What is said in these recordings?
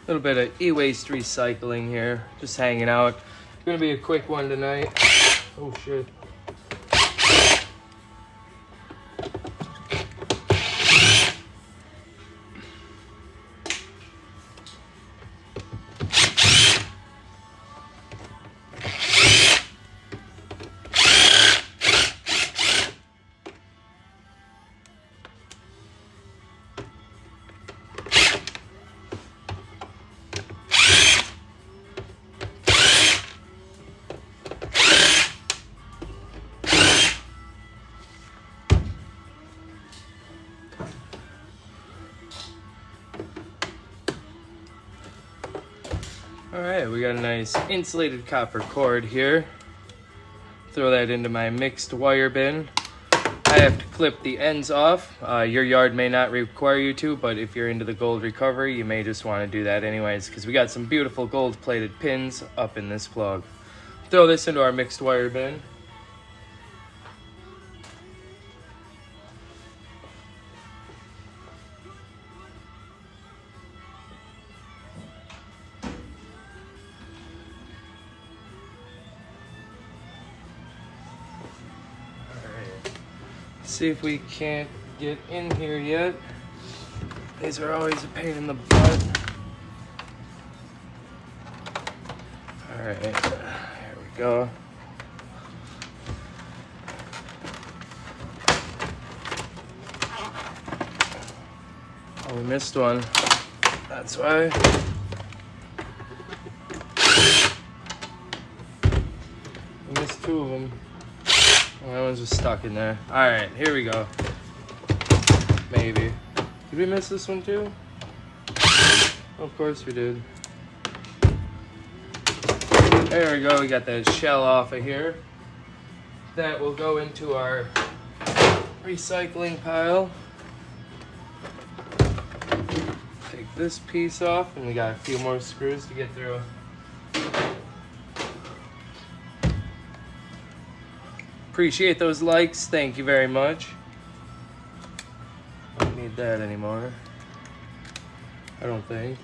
little bit of e-waste recycling here, just hanging out. Gonna be a quick one tonight. Oh shit. Alright, we got a nice insulated copper cord here. Throw that into my mixed wire bin. I have to clip the ends off. Your yard may not require you to, but if you're into the gold recovery, you may just want to do that anyways, because we got some beautiful gold plated pins up in this plug. Throw this into our mixed wire bin. See if we can't get in here yet. These are always a pain in the butt. Alright, here we go. Oh, we missed one. That's why. We missed two of them. Oh, that one's just stuck in there. Alright, here we go. Maybe. Did we miss this one too? Of course we did. There we go, we got that shell off of here. That will go into our recycling pile. Take this piece off, and we got a few more screws to get through. Appreciate those likes, thank you very much. Don't need that anymore, I don't think.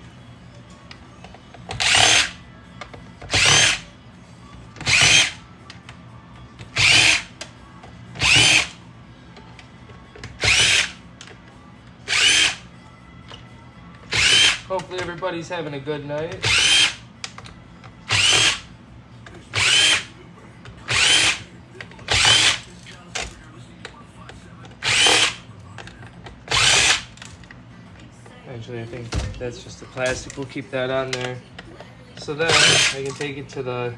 Hopefully everybody's having a good night. Actually, I think that's just the plastic. We'll keep that on there. So then I can take it to the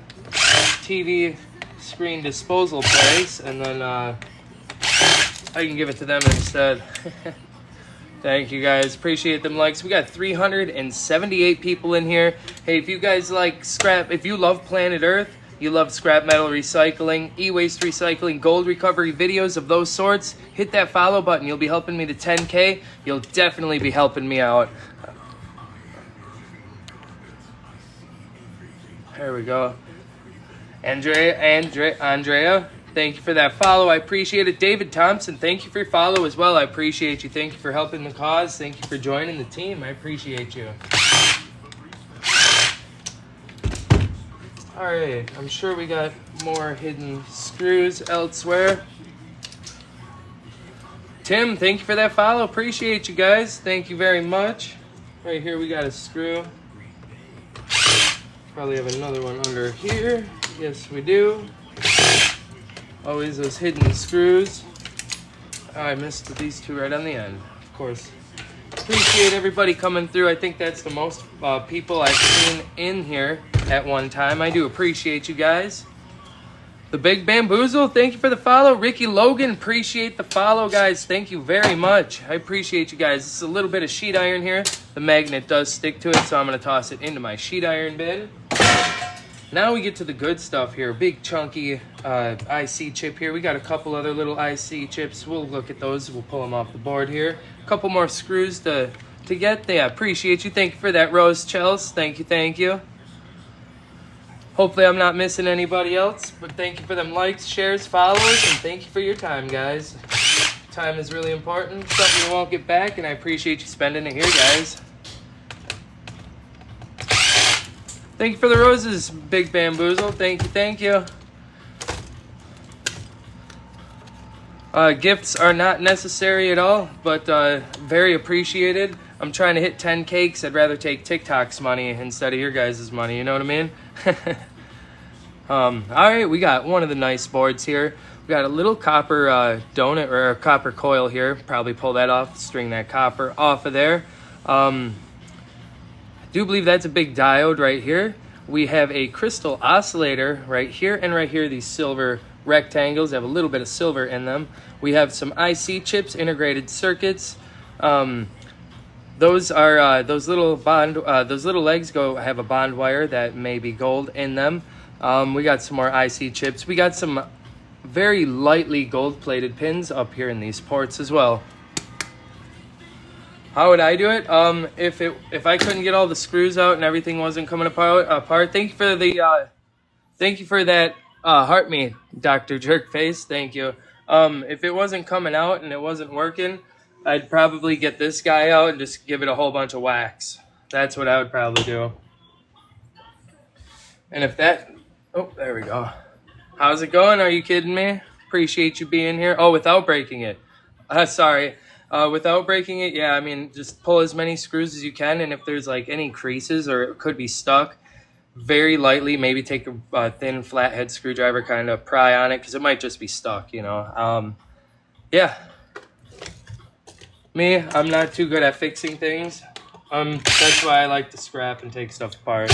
TV screen disposal place, and then I can give it to them instead. Thank you guys. Appreciate them likes. We got 378 people in here. Hey, if you guys like scrap, if you love Planet Earth, you love scrap metal recycling, e-waste recycling, gold recovery videos of those sorts, hit that follow button. You'll be helping me to 10K. You'll definitely be helping me out. There we go. Andrea, thank you for that follow. I appreciate it. David Thompson, thank you for your follow as well. I appreciate you. Thank you for helping the cause. Thank you for joining the team. I appreciate you. All right, I'm sure we got more hidden screws elsewhere. Tim, thank you for that follow. Appreciate you guys. Thank you very much. Right here we got a screw. Probably have another one under here. Yes, we do. Always those hidden screws. Oh, I missed these two right on the end, of course. Appreciate everybody coming through. I think that's the most people I've seen in here at one time. I do appreciate you guys. The Big Bamboozle, thank you for the follow. Ricky Logan, appreciate the follow, guys. Thank you very much. I appreciate you guys. This is a little bit of sheet iron here. The magnet does stick to it, so I'm going to toss it into my sheet iron bin. Now we get to the good stuff here. Big chunky IC chip here. We got a couple other little IC chips. We'll look at those. We'll pull them off the board here. A couple more screws to get. Yeah, appreciate you. Thank you for that, Rose Chels. Thank you, thank you. Hopefully I'm not missing anybody else, but thank you for them likes, shares, followers, and thank you for your time, guys. Time is really important. Something you won't get back, and I appreciate you spending it here, guys. Thank you for the roses, Big Bamboozle. Thank you, thank you. Gifts are not necessary at all, but very appreciated. I'm trying to hit 10 cakes. I'd rather take TikTok's money instead of your guys' money, you know what I mean? Alright, we got one of the nice boards here. We got a little copper donut, or a copper coil here. Probably pull that off, string that copper off of there. I do believe that's a big diode right here. We have a crystal oscillator right here and right here. These silver rectangles have a little bit of silver in them. We have some IC chips, integrated circuits. Those are those little legs have a bond wire that may be gold in them. We got some more IC chips. We got some very lightly gold-plated pins up here in these ports as well. How would I do it? If I couldn't get all the screws out and everything wasn't coming apart. Thank you for the thank you for that heart me, Dr. Jerkface. Thank you. If it wasn't coming out and it wasn't working, I'd probably get this guy out and just give it a whole bunch of wax. That's what I would probably do. And if that, oh, there we go. How's it going? Are you kidding me? Appreciate you being here. Oh, without breaking it. Sorry. Without breaking it, yeah, I mean, just pull as many screws as you can, and if there's like any creases or it could be stuck, very lightly, maybe take a thin flathead screwdriver, kind of pry on it, because it might just be stuck, you know. Yeah. Me, I'm not too good at fixing things. That's why I like to scrap and take stuff apart.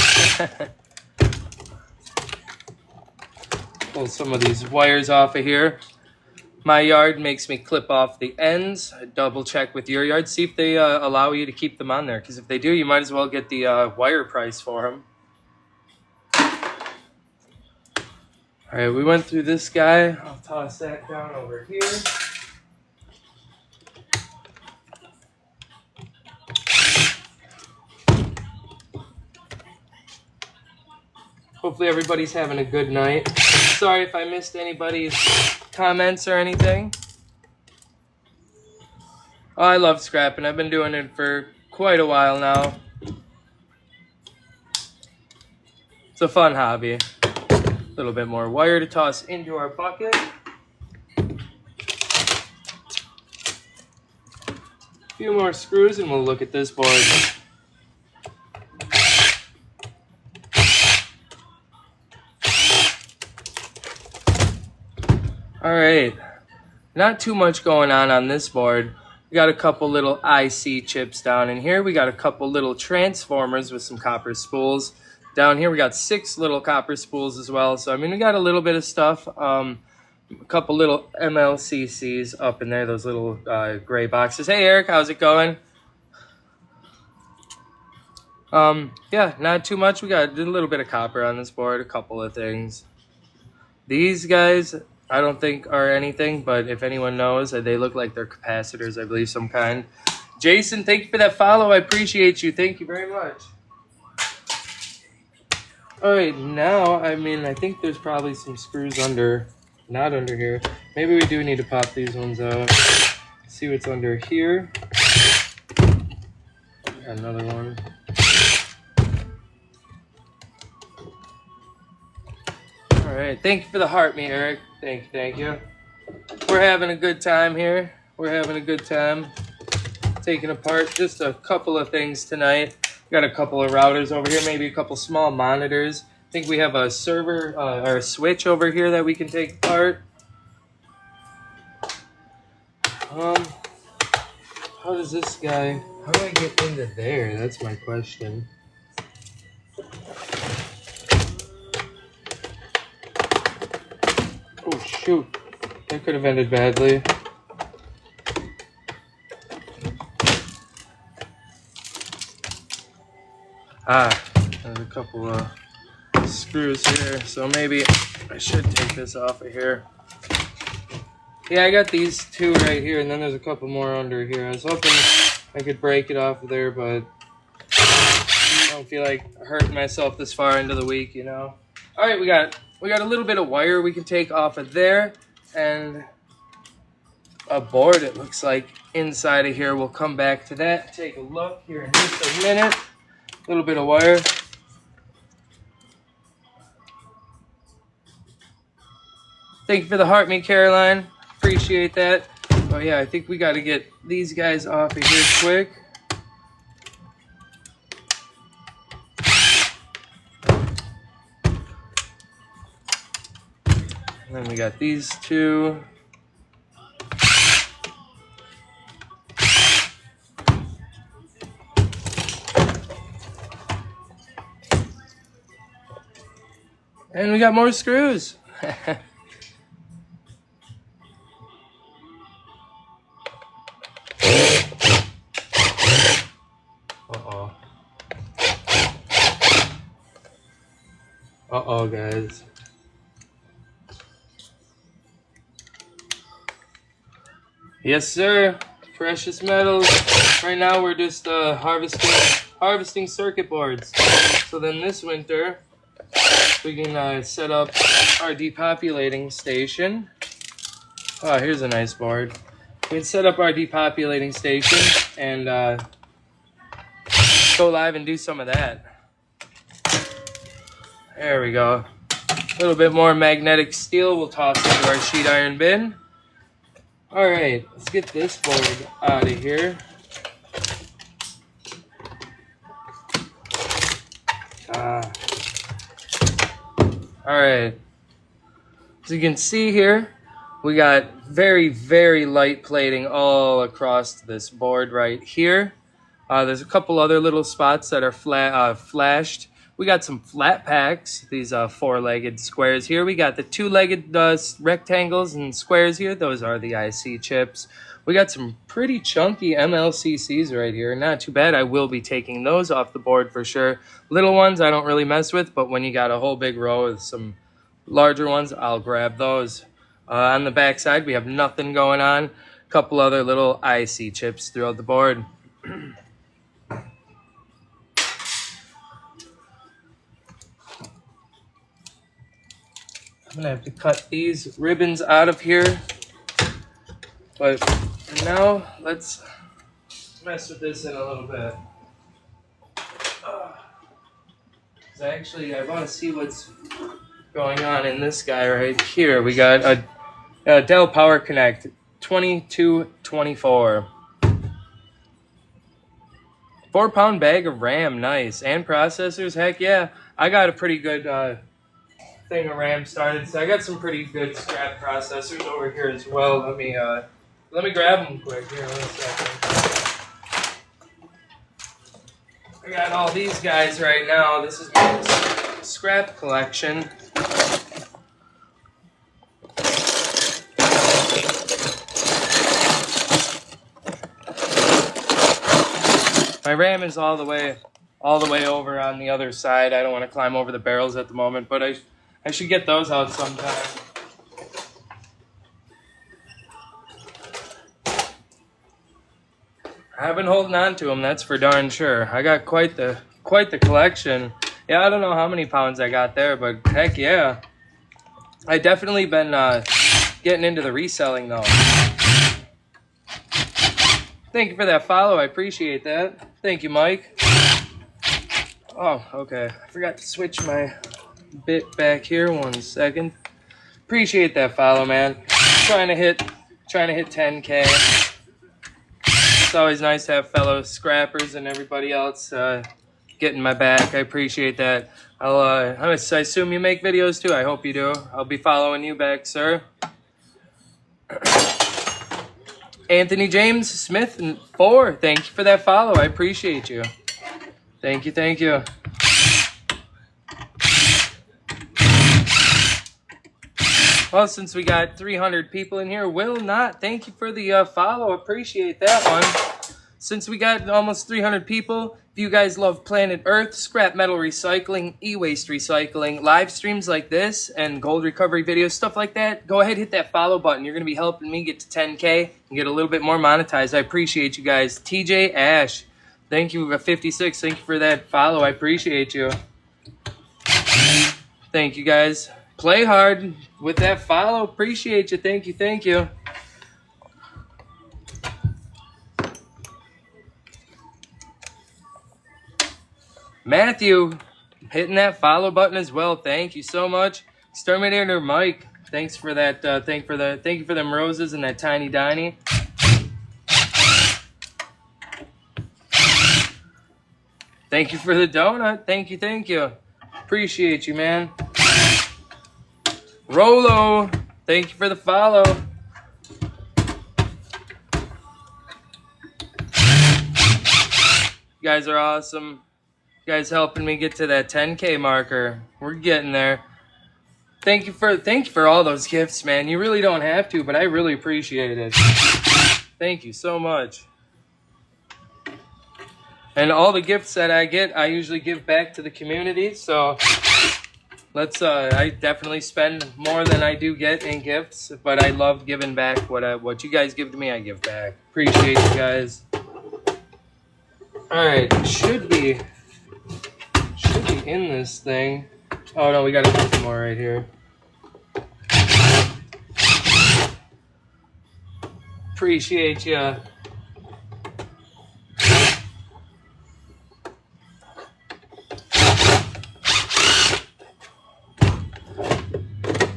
Pull some of these wires off of here. My yard makes me clip off the ends. Double check with your yard. See if they allow you to keep them on there. Because if they do, you might as well get the wire price for them. Alright, we went through this guy. I'll toss that down over here. Hopefully everybody's having a good night. Sorry if I missed anybody's comments or anything. Oh, I love scrapping. I've been doing it for quite a while now. It's a fun hobby. A little bit more wire to toss into our bucket. A few more screws and we'll look at this board. Alright, not too much going on this board. We got a couple little IC chips down in here. We got a couple little transformers with some copper spools. Down here we got 6 little copper spools as well. So I mean we got a little bit of stuff. A couple little MLCCs up in there, those little gray boxes. Hey Eric, how's it going? Yeah, not too much. We got a little bit of copper on this board, a couple of things. These guys, I don't think are anything, but if anyone knows, they look like they're capacitors, I believe, some kind. Jason, thank you for that follow. I appreciate you. Thank you very much. All right, now, I mean, I think there's probably some screws under, not under here. Maybe we do need to pop these ones out. See what's under here. Got another one. All right, thank you for the heart, me, Eric. Thank you. We're having a good time here. We're having a good time taking apart just a couple of things tonight. Got a couple of routers over here, maybe a couple small monitors. I think we have a server or a switch over here that we can take apart. How does this guy, how do I get into there? That's my question. Oh shoot, that could have ended badly. There's a couple of screws here, so maybe I should take this off of here. Yeah, I got these 2 right here, and then there's a couple more under here. I was hoping I could break it off of there, but I don't feel like hurting myself this far into the week, you know. All right, we got a little bit of wire we can take off of there, and a board, it looks like, inside of here. We'll come back to that, take a look here in just a minute. A little bit of wire. Thank you for the heart, me, Caroline. Appreciate that. Oh yeah, I think we got to get these guys off of here quick. And then we got these two. And we got more screws. Uh-oh. Uh-oh, guys. Yes, sir. Precious metals. Right now we're just harvesting circuit boards. So then this winter we can set up our depopulating station. Oh, here's a nice board. We can set up our depopulating station and go live and do some of that. There we go. A little bit more magnetic steel we'll toss into our sheet iron bin. Alright, let's get this board out of here. Alright, as you can see here, we got very, very light plating all across this board right here. There's a couple other little spots that are flashed. We got some flat packs, these four-legged squares here. We got the two-legged rectangles and squares here. Those are the IC chips. We got some pretty chunky MLCCs right here. Not too bad. I will be taking those off the board for sure. Little ones I don't really mess with, but when you got a whole big row of some larger ones, I'll grab those. On the back side, we have nothing going on. A couple other little IC chips throughout the board. I'm gonna have to cut these ribbons out of here, but for now, let's mess with this in a little bit. I want to see what's going on in this guy right here. We got a Dell Power Connect 2224. 4-pound bag of RAM, nice. And processors, heck yeah. I got a pretty good thing of RAM started, so I got some pretty good scrap processors over here as well. Let me grab them quick here. 1 second. I got all these guys right now. This is my scrap collection. My RAM is all the way over on the other side. I don't want to climb over the barrels at the moment, but I should get those out sometime. I've been holding on to them, that's for darn sure. I got quite the collection. Yeah, I don't know how many pounds I got there, but heck yeah. I definitely been getting into the reselling though. Thank you for that follow, I appreciate that. Thank you, Mike. Oh, okay. I forgot to switch my bit back here. 1 second. Appreciate that follow, man. Trying to hit 10K. It's always nice to have fellow scrappers and everybody else getting my back. I appreciate that. I assume you make videos too. I hope you do. I'll be following you back, sir. Anthony James Smith 4. Thank you for that follow. I appreciate you. Thank you. Thank you. Well, since we got 300 people in here, will not. Thank you for the follow. Appreciate that one. Since we got almost 300 people, if you guys love Planet Earth, scrap metal recycling, e-waste recycling, live streams like this, and gold recovery videos, stuff like that, go ahead, hit that follow button. You're going to be helping me get to 10K and get a little bit more monetized. I appreciate you guys. TJ Ash, thank you for 56. Thank you for that follow. I appreciate you. Thank you, guys. Play hard with that follow. Appreciate you. Thank you. Thank you. Matthew, hitting that follow button as well. Thank you so much. Exterminator Mike, Thanks for that. Thank you for them roses and that tiny diny. Thank you for the donut. Thank you. Appreciate you, man. Rolo, thank you for the follow. You guys are awesome. You guys helping me get to that 10K marker. We're getting there. Thank you for all those gifts, man. You really don't have to, but I really appreciate it. Thank you so much. And all the gifts that I get, I usually give back to the community. So I definitely spend more than I do get in gifts, but I love giving back what you guys give to me. I give back. Appreciate you guys. All right, should be in this thing. Oh no, we got a couple more right here. Appreciate you.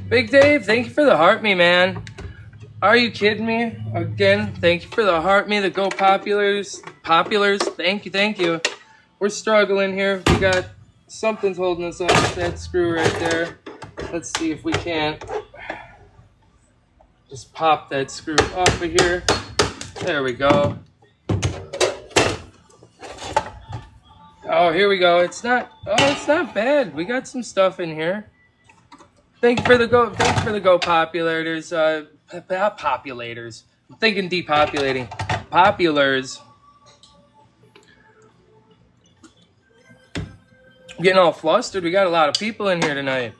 Big Dave, thank you for the heart me, man. Are you kidding me? Again, thank you for the heart me, the Go Populars. Thank you. We're struggling here. We got something's holding us up. That screw right there. Let's see if we can't just pop that screw off of here. There we go. Oh, here we go. It's not bad. We got some stuff in here. Thank you for the Go Populators. Populators. I'm thinking depopulating. Populars. I'm getting all flustered. We got a lot of people in here tonight.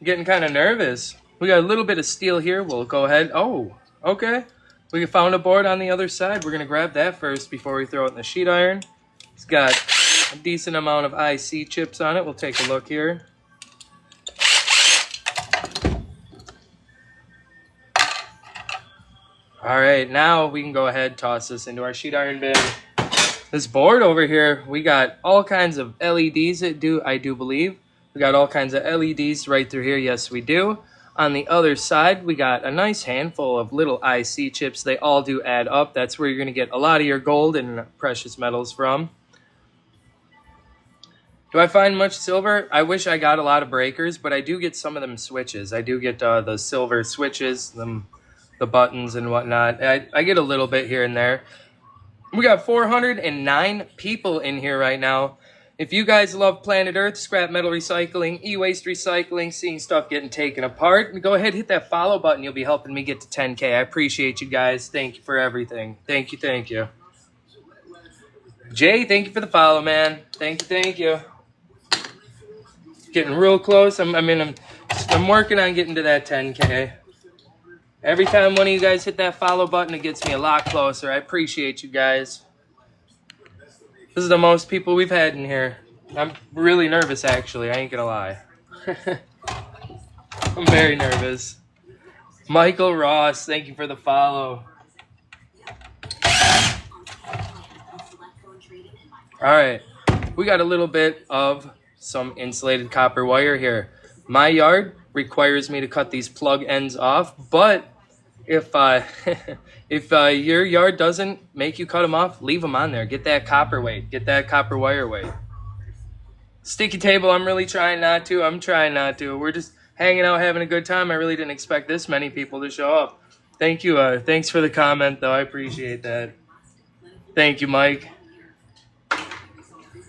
I'm getting kind of nervous. We got a little bit of steel here. We'll go ahead. Oh, okay. We found a board on the other side. We're going to grab that first before we throw it in the sheet iron. It's got a decent amount of IC chips on it. We'll take a look here. All right, now we can go ahead, toss this into our sheet iron bin. This board over here, we got all kinds of LEDs. I do believe. We got all kinds of LEDs right through here. Yes, we do. On the other side, we got a nice handful of little IC chips. They all do add up. That's where you're going to get a lot of your gold and precious metals from. Do I find much silver? I wish I got a lot of breakers, but I do get some of them switches. I do get the silver switches, the buttons and whatnot. I get a little bit here and there. We got 409 people in here right now. If you guys love Planet Earth, scrap metal recycling, e-waste recycling, seeing stuff getting taken apart, go ahead, hit that follow button. You'll be helping me get to 10K. I appreciate you guys. Thank you for everything. Thank you. Jay, thank you for the follow, man. Thank you. Getting real close. I'm working on getting to that 10K. Every time one of you guys hit that follow button, it gets me a lot closer. I appreciate you guys. This is the most people we've had in here. I'm really nervous, actually. I ain't gonna lie. I'm very nervous. Michael Ross, thank you for the follow. All right, we got a little bit of some insulated copper wire here. My yard requires me to cut these plug ends off, but if your yard doesn't make you cut them off, leave them on there. Get that copper weight. Get that copper wire weight. Sticky table, I'm really trying not to. We're just hanging out, having a good time. I really didn't expect this many people to show up. Thank you. Thanks for the comment, though. I appreciate that. Thank you, Mike.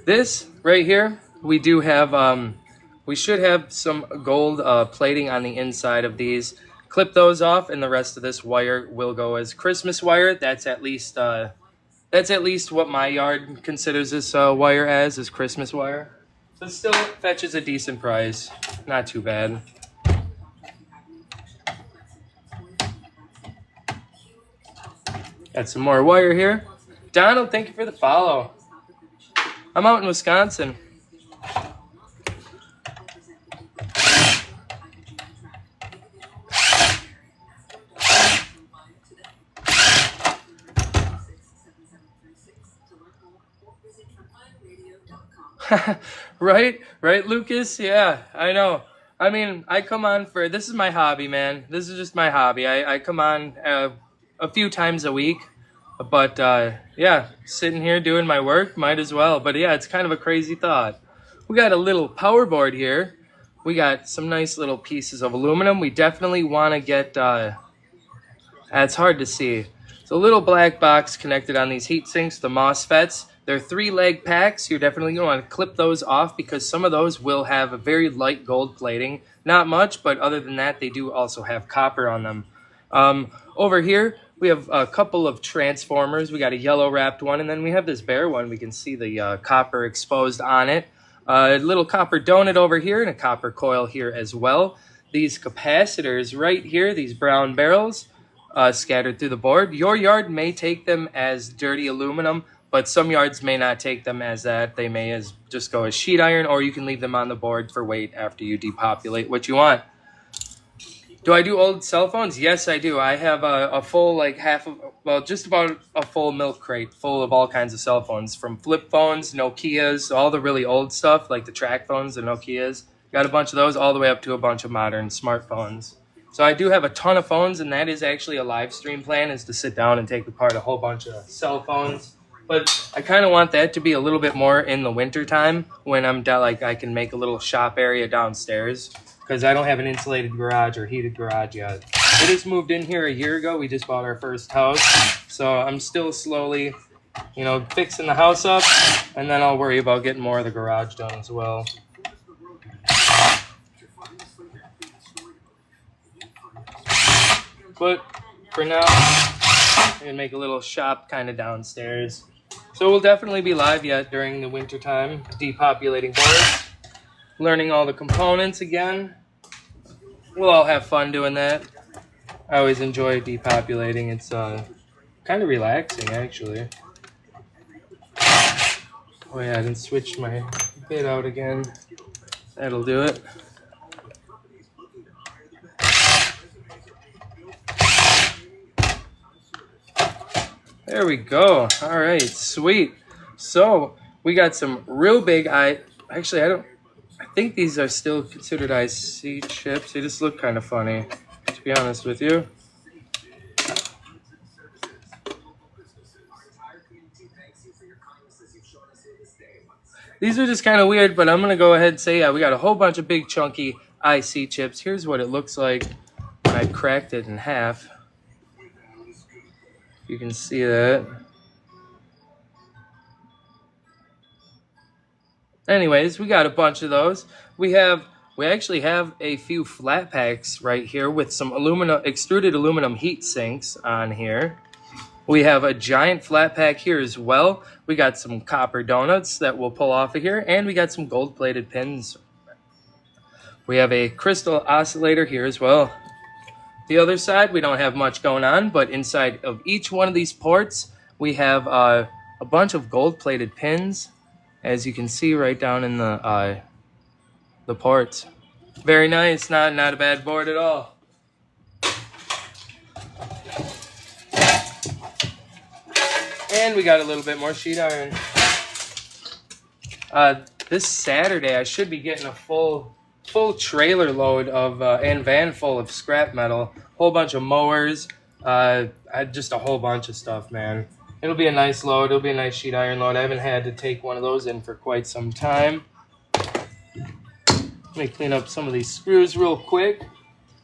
This right here, we do have, we should have some gold plating on the inside of these. Clip those off, and the rest of this wire will go as Christmas wire. That's at least what my yard considers this wire as, is Christmas wire. So it still fetches a decent price. Not too bad. Got some more wire here. Donald, thank you for the follow. I'm out in Wisconsin. Right, Lucas? Yeah, I know. I mean, I come on for, this is my hobby, man. This is just my hobby. I come on a few times a week. But yeah, sitting here doing my work, might as well. But yeah, it's kind of a crazy thought. We got a little power board here. We got some nice little pieces of aluminum. We definitely want to get, it's hard to see. It's a little black box connected on these heat sinks, the MOSFETs. They're 3-leg packs. You're definitely going to want to clip those off because some of those will have a very light gold plating. Not much, but other than that, they do also have copper on them. Over here, we have a couple of transformers. We got a yellow wrapped one, and then we have this bare one. We can see the copper exposed on it. A little copper donut over here and a copper coil here as well. These capacitors right here, these brown barrels, scattered through the board. Your yard may take them as dirty aluminum, but some yards may not take them as that. They may just go as sheet iron, or you can leave them on the board for weight after you depopulate what you want. Do I do old cell phones? Yes, I do. I have a full, like just about a full milk crate full of all kinds of cell phones, from flip phones, Nokias, all the really old stuff, like the track phones, the Nokias. Got a bunch of those all the way up to a bunch of modern smartphones. So I do have a ton of phones, and that is actually a live stream plan, is to sit down and take apart a whole bunch of cell phones. But I kind of want that to be a little bit more in the winter time when I'm down, like I can make a little shop area downstairs. Because I don't have an insulated garage or heated garage yet. We just moved in here a year ago. We just bought our first house. So I'm still slowly, fixing the house up. And then I'll worry about getting more of the garage done as well. But for now, I'm going to make a little shop kind of downstairs. So we'll definitely be live yet during the winter time, depopulating boards. Learning all the components again. We'll all have fun doing that. I always enjoy depopulating. It's kind of relaxing, actually. Oh yeah, I didn't switch my bit out again. That'll do it. There we go. All right, sweet. So we got some real big I think these are still considered IC chips. They just look kind of funny, to be honest with you. These are just kind of weird, but I'm going to go ahead and say, yeah, we got a whole bunch of big chunky IC chips. Here's what it looks like when I cracked it in half. You can see that. Anyways, we got a bunch of those. We actually have a few flat packs right here with some extruded aluminum heat sinks on here. We have a giant flat pack here as well. We got some copper donuts that we'll pull off of here, and we got some gold-plated pins. We have a crystal oscillator here as well. The other side, we don't have much going on, but inside of each one of these ports, we have a bunch of gold-plated pins, as you can see right down in the ports. Very nice, not a bad board at all. And we got a little bit more sheet iron. This Saturday, I should be getting a full trailer load of and van full of scrap metal. Whole bunch of mowers, just a whole bunch of stuff, man. It'll be a nice load. It'll be a nice sheet iron load. I haven't had to take one of those in for quite some time. Let me clean up some of these screws real quick.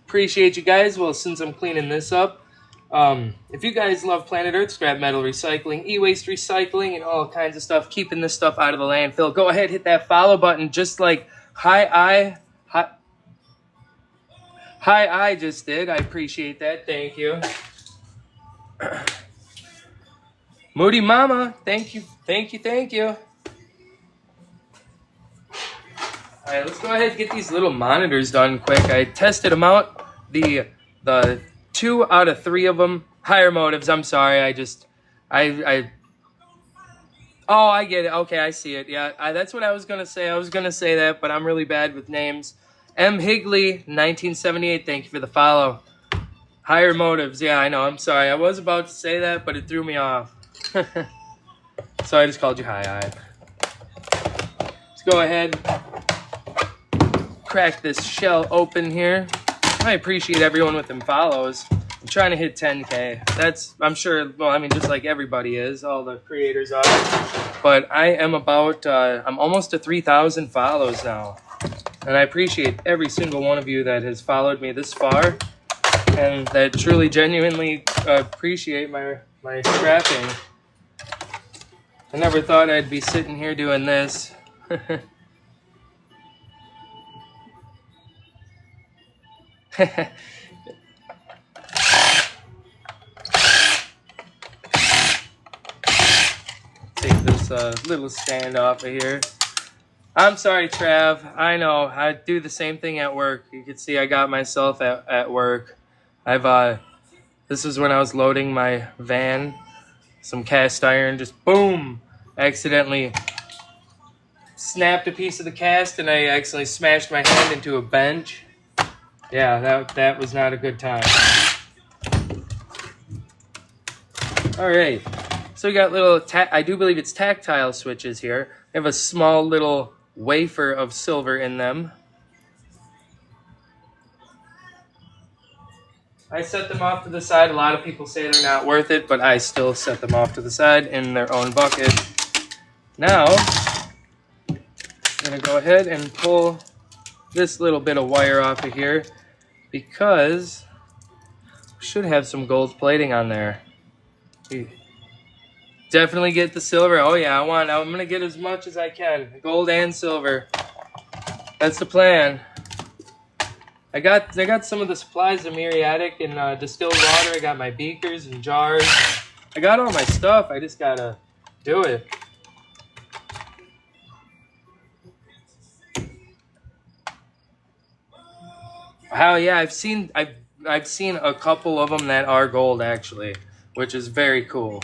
Appreciate you guys. Well, since I'm cleaning this up, if you guys love Planet Earth, scrap metal recycling, e-waste recycling, and all kinds of stuff, keeping this stuff out of the landfill, go ahead, hit that follow button, just like Hi I just did. I appreciate that. Thank you. Moody Mama, thank you. All right, let's go ahead and get these little monitors done quick. I tested them out. The 2 out of 3 of them, higher motives. I'm sorry. Oh, I get it. Okay, I see it. Yeah, that's what I was going to say. I was going to say that, but I'm really bad with names. M. Higley, 1978, thank you for the follow. Higher motives. Yeah, I know. I'm sorry. I was about to say that, but it threw me off. So I just called you Hi. Let's go ahead. crack this shell open here. I appreciate everyone with them follows. I'm trying to hit 10K. That's, I'm sure, well, I mean, just like everybody is, all the creators are. But I am about, I'm almost to 3,000 follows now. And I appreciate every single one of you that has followed me this far. And that truly, genuinely appreciate my scrapping. I never thought I'd be sitting here doing this. Take this little stand off of here. I'm sorry, Trav. I know. I do the same thing at work. You can see I got myself at work. This is when I was loading my van. Some cast iron, just boom! Accidentally snapped a piece of the cast and I accidentally smashed my hand into a bench. Yeah, that was not a good time. Alright, so we got little, I do believe it's tactile switches here. They have a small little wafer of silver in them. I set them off to the side. A lot of people say they're not worth it, but I still set them off to the side in their own bucket. Now, I'm going to go ahead and pull this little bit of wire off of here because we should have some gold plating on there. Definitely get the silver. Oh yeah, I'm going to get as much as I can. Gold and silver. That's the plan. I got some of the supplies of muriatic and distilled water. I got my beakers and jars. I got all my stuff. I just gotta do it. Wow, yeah, I've seen a couple of them that are gold actually, which is very cool.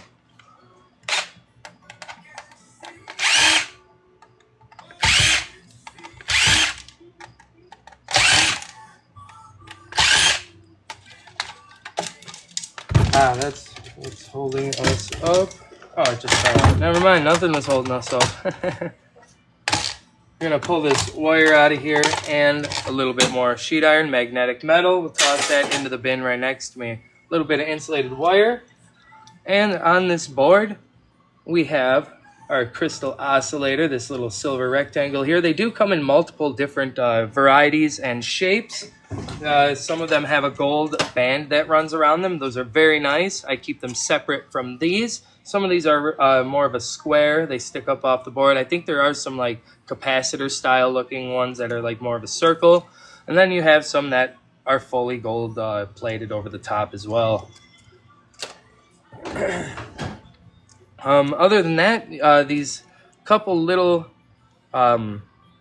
That's what's holding us up. Oh, it just fell out. Never mind, nothing was holding us up. We're gonna pull this wire out of here and a little bit more sheet iron, magnetic metal. We'll toss that into the bin right next to me. A little bit of insulated wire. And on this board, we have our crystal oscillator, this little silver rectangle here. They do come in multiple different varieties and shapes. Some of them have a gold band that runs around them. Those are very nice. I keep them separate from these. Some of these are more of a square. They stick up off the board. I think there are some like capacitor style looking ones that are like more of a circle. And then you have some that are fully gold plated over the top as well. Other than that, these couple little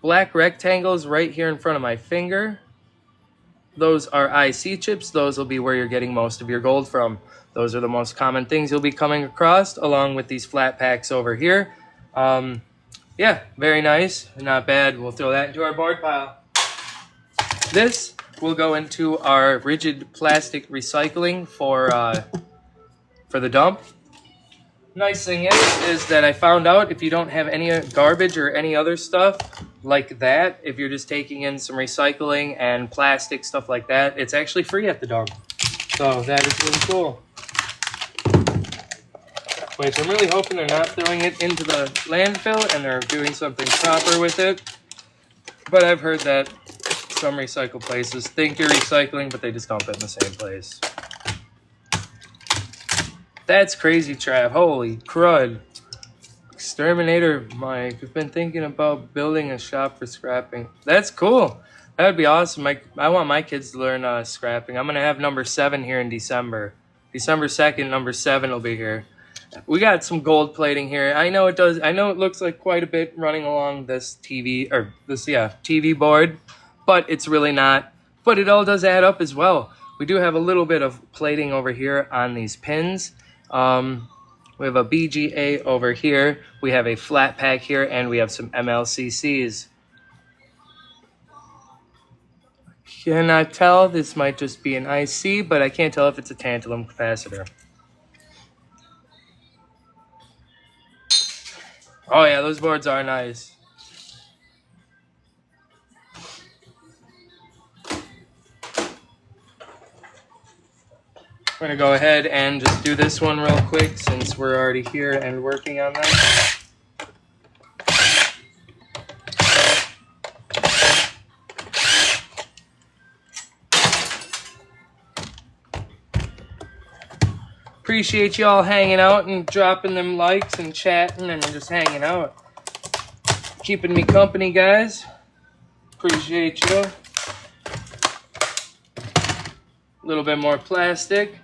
black rectangles right here in front of my finger, those are IC chips. Those will be where you're getting most of your gold from. Those are the most common things you'll be coming across, along with these flat packs over here. Yeah, very nice. Not bad. We'll throw that into our board pile. This will go into our rigid plastic recycling for the dump. Nice thing is that I found out if you don't have any garbage or any other stuff like that, if you're just taking in some recycling and plastic, stuff like that, it's actually free at the dump. So that is really cool. Which I'm really hoping they're not throwing it into the landfill and they're doing something proper with it. But I've heard that some recycle places think you're recycling, but they just dump it in the same place. That's crazy, Trav. Holy crud. Exterminator Mike. I've been thinking about building a shop for scrapping. That's cool. That would be awesome. I want my kids to learn scrapping. I'm going to have number 7 here in December. December 2nd, number 7 will be here. We got some gold plating here. I know it does. I know it looks like quite a bit running along this TV board, but it's really not. But it all does add up as well. We do have a little bit of plating over here on these pins. We have a BGA over here. We have a flat pack here, and we have some MLCCs. Cannot tell. This might just be an IC, but I can't tell if it's a tantalum capacitor. Oh yeah, those boards are nice. We're gonna go ahead and just do this one real quick since we're already here and working on that. Appreciate y'all hanging out and dropping them likes and chatting and just hanging out. Keeping me company, guys. Appreciate you. A little bit more plastic.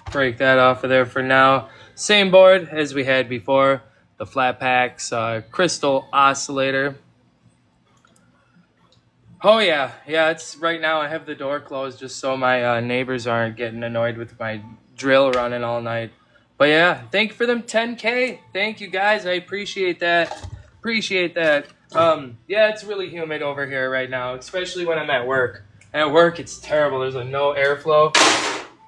Break that off of there for now. Same board as we had before. The flat packs, crystal oscillator. Oh yeah, it's right now I have the door closed just so my neighbors aren't getting annoyed with my drill running all night. But yeah, thank you for them 10K. Thank you guys, I appreciate that. Yeah, it's really humid over here right now, especially when I'm at work. At work, it's terrible. There's no airflow.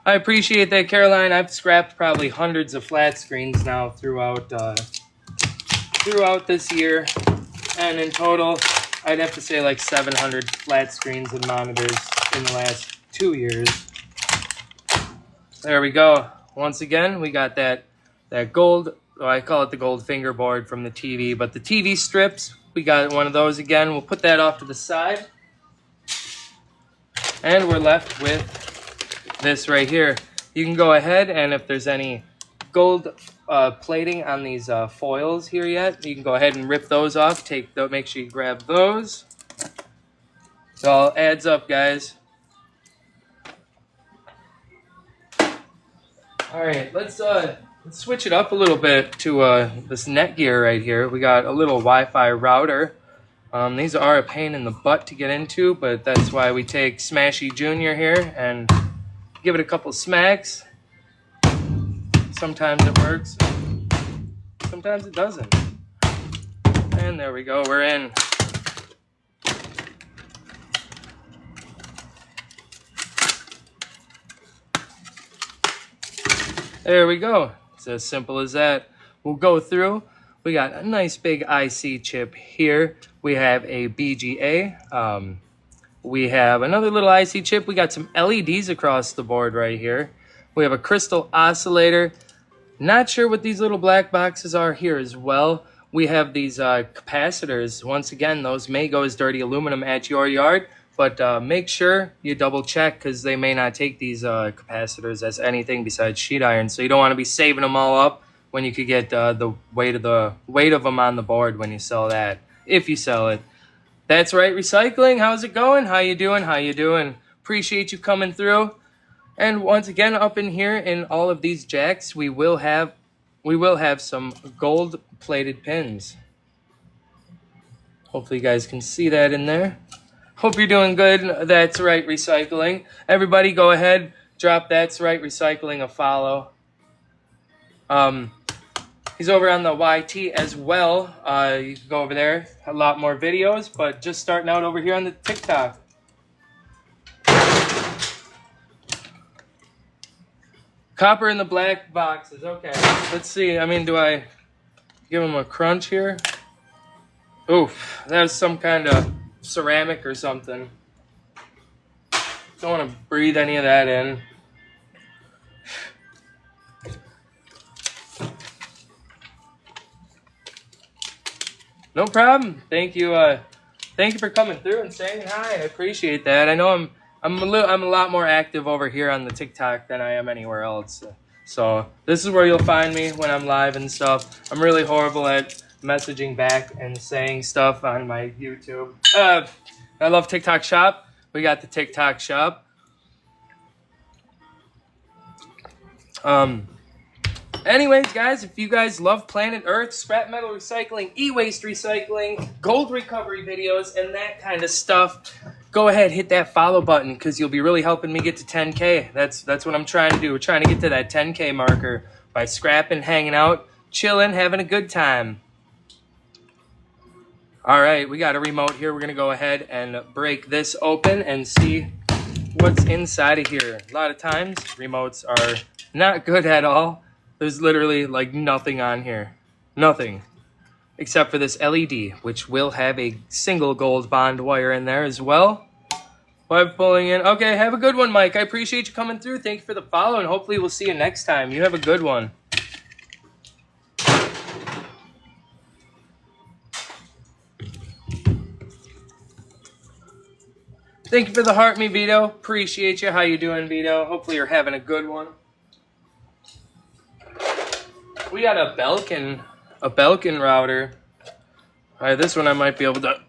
I appreciate that, Caroline. I've scrapped probably hundreds of flat screens now throughout this year, and in total, I'd have to say like 700 flat screens and monitors in the last 2 years. There we go. Once again, we got that gold. Well, I call it the gold fingerboard from the TV, but the TV strips. We got one of those again. We'll put that off to the side, and we're left with this right here. You can go ahead and if there's any gold plating on these foils here yet, you can go ahead and rip those off. Make sure you grab those. It all adds up, guys. All right, let's switch it up a little bit to this Netgear right here. We got a little Wi-Fi router. These are a pain in the butt to get into, but that's why we take Smashy Jr. here and give it a couple smacks. Sometimes it works, sometimes it doesn't. And there we go, we're in. There we go. It's as simple as that. We'll go through. We got a nice big IC chip here. We have a BGA. We have another little IC chip. We got some LEDs across the board right here. We have a crystal oscillator. Not sure what these little black boxes are here as well. We have these capacitors. Once again, those may go as dirty aluminum at your yard, but make sure you double check because they may not take these capacitors as anything besides sheet iron. So you don't want to be saving them all up when you could get the weight of them on the board when you sell that, if you sell it. That's right, recycling. How's it going? How you doing? Appreciate you coming through. And once again, up in here in all of these jacks, we will have some gold-plated pins. Hopefully you guys can see that in there. Hope you're doing good. That's right, recycling. Everybody go ahead, drop That's Right Recycling a follow. He's over on the YT as well. You can go over there. A lot more videos, but just starting out over here on the TikTok. Copper in the black boxes. Okay, let's see. I mean, do I give him a crunch here? Oof, that was some kind of ceramic or something. Don't want to breathe any of that in. No problem. Thank you for coming through and saying hi. I appreciate that. I know I'm a lot more active over here on the TikTok than I am anywhere else. So this is where you'll find me when I'm live and stuff. I'm really horrible at messaging back and saying stuff on my YouTube. I love TikTok Shop. We got the TikTok Shop. Anyways, guys, if you guys love Planet Earth, scrap metal recycling, e-waste recycling, gold recovery videos, and that kind of stuff, go ahead, hit that follow button because you'll be really helping me get to 10K. That's what I'm trying to do. We're trying to get to that 10K marker by scrapping, hanging out, chilling, having a good time. All right, we got a remote here. We're gonna go ahead and break this open and see what's inside of here. A lot of times, remotes are not good at all. There's literally like nothing on here. Nothing. Except for this LED, which will have a single gold bond wire in there as well. Web pulling in. Okay, have a good one, Mike. I appreciate you coming through. Thank you for the follow, and hopefully we'll see you next time. You have a good one. Thank you for the heart me, Vito. Appreciate you. How you doing, Vito? Hopefully you're having a good one. We got a Belkin router. All right, this one I might be able to.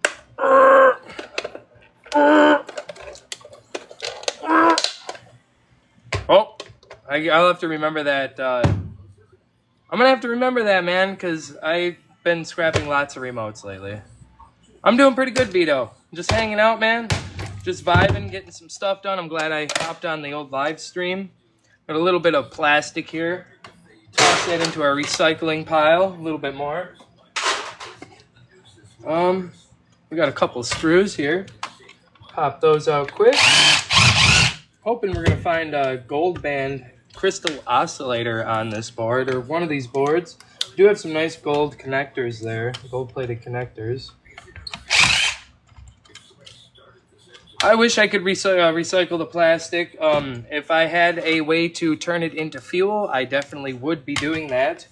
Oh, I'll have to remember that. I'm gonna have to remember that, man, because I've been scrapping lots of remotes lately. I'm doing pretty good, Vito. Just hanging out, man. Just vibing, getting some stuff done. I'm glad I hopped on the old live stream. Got a little bit of plastic here. Toss that into our recycling pile. A little bit more. We got a couple screws here. Pop those out quick. Hoping we're gonna find a gold band crystal oscillator on this board, or one of these boards. We do have some nice gold connectors there, gold plated connectors. I wish I could recycle the plastic. If I had a way to turn it into fuel, I definitely would be doing that.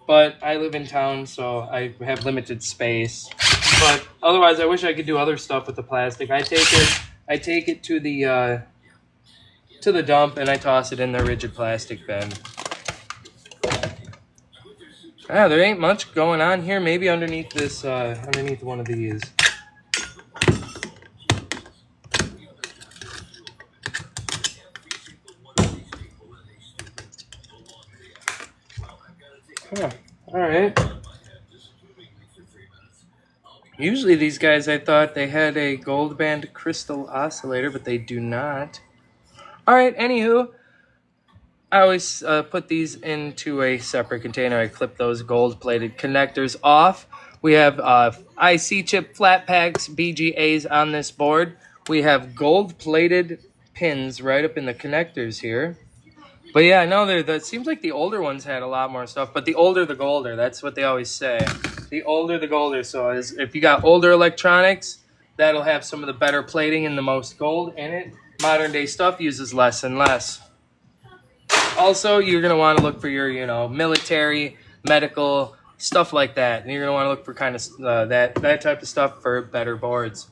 But I live in town, so I have limited space. But otherwise, I wish I could do other stuff with the plastic. I take it to the dump, and I toss it in the rigid plastic bin. Ah, there ain't much going on here. Maybe underneath this, underneath one of these. Huh. All right. Usually these guys, I thought they had a gold band crystal oscillator, but they do not. All right, anywho, I always put these into a separate container. I clip those gold-plated connectors off. We have IC chip flat packs, BGAs on this board. We have gold-plated pins right up in the connectors here. But yeah, no, that seems like the older ones had a lot more stuff. But the older, the golder. That's what they always say. The older, the golder. So if you got older electronics, that'll have some of the better plating and the most gold in it. Modern day stuff uses less and less. Also, you're going to want to look for your, military, medical, stuff like that. And you're going to want to look for kind of that type of stuff for better boards.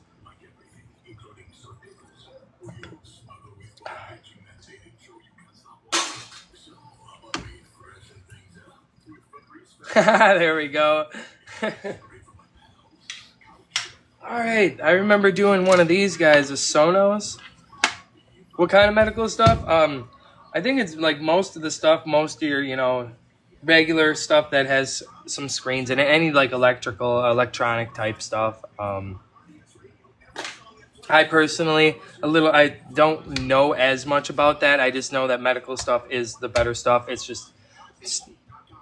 There we go. All right, I remember doing one of these guys, a Sonos. What kind of medical stuff? I think it's like most of your, regular stuff that has some screens in it. Any like electronic type stuff. I personally, I don't know as much about that. I just know that medical stuff is the better stuff. It's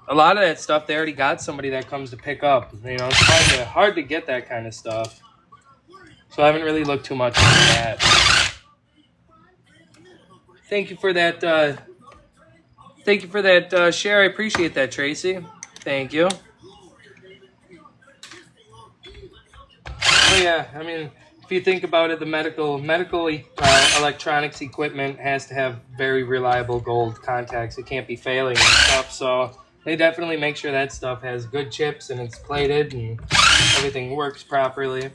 a lot of that stuff, they already got somebody that comes to pick up. It's hard to get that kind of stuff. So I haven't really looked too much into that. Thank you for that. Share. I appreciate that, Tracy. Thank you. Oh yeah, if you think about it, the medical electronics equipment has to have very reliable gold contacts. It can't be failing and stuff. So they definitely make sure that stuff has good chips and it's plated and everything works properly.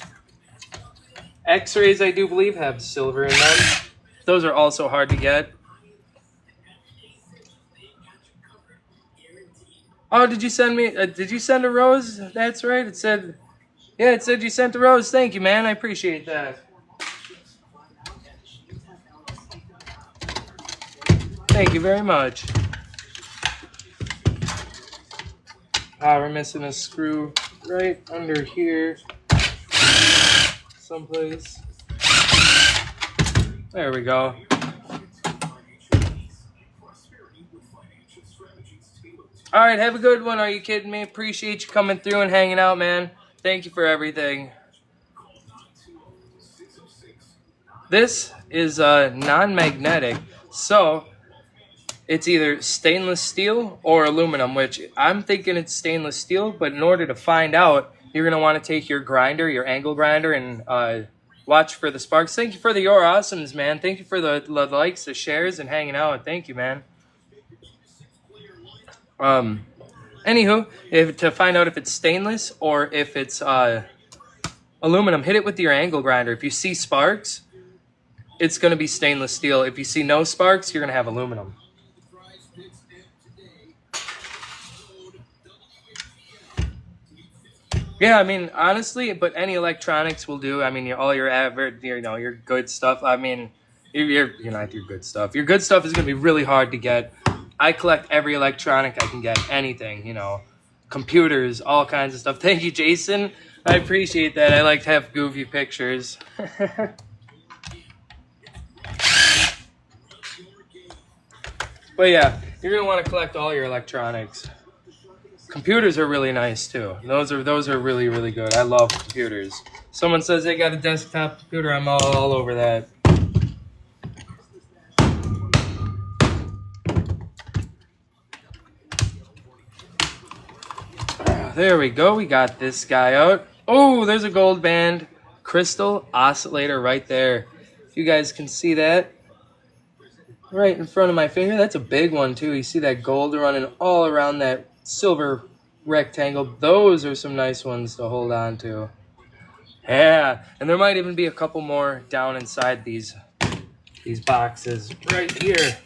X-rays, I do believe, have silver in them. Those are also hard to get. Oh, did you send me? Did you send a rose? That's right. It said you sent a rose. Thank you, man. I appreciate that. Thank you very much. We're missing a screw right under here. Someplace. There we go. All right, have a good one. Are you kidding me? Appreciate you coming through and hanging out, man. Thank you for everything. This is non-magnetic, so it's either stainless steel or aluminum, which I'm thinking it's stainless steel, but in order to find out, you're going to want to take your grinder, your angle grinder, and watch for the sparks. Thank you for the Your Awesomes, man. Thank you for the likes, the shares, and hanging out. Thank you, man. Anywho, to find out if it's stainless or if it's aluminum, hit it with your angle grinder. If you see sparks, it's going to be stainless steel. If you see no sparks, you're going to have aluminum. Yeah, I mean, honestly, but any electronics will do. I mean, all your average, your good stuff. I mean, you're not your good stuff. Your good stuff is going to be really hard to get. I collect every electronic I can get, anything, computers, all kinds of stuff. Thank you, Jason. I appreciate that. I like to have goofy pictures. But yeah, you're going to want to collect all your electronics. Computers are really nice too. Those are really, really good. I love computers. Someone says they got a desktop computer, I'm all over that. There we go. We got this guy out. Oh, there's a gold band crystal oscillator right there. If you guys can see that right in front of my finger, that's a big one too. You see that gold running all around that silver rectangle. Those are some nice ones to hold on to. Yeah, and there might even be a couple more down inside these boxes right here.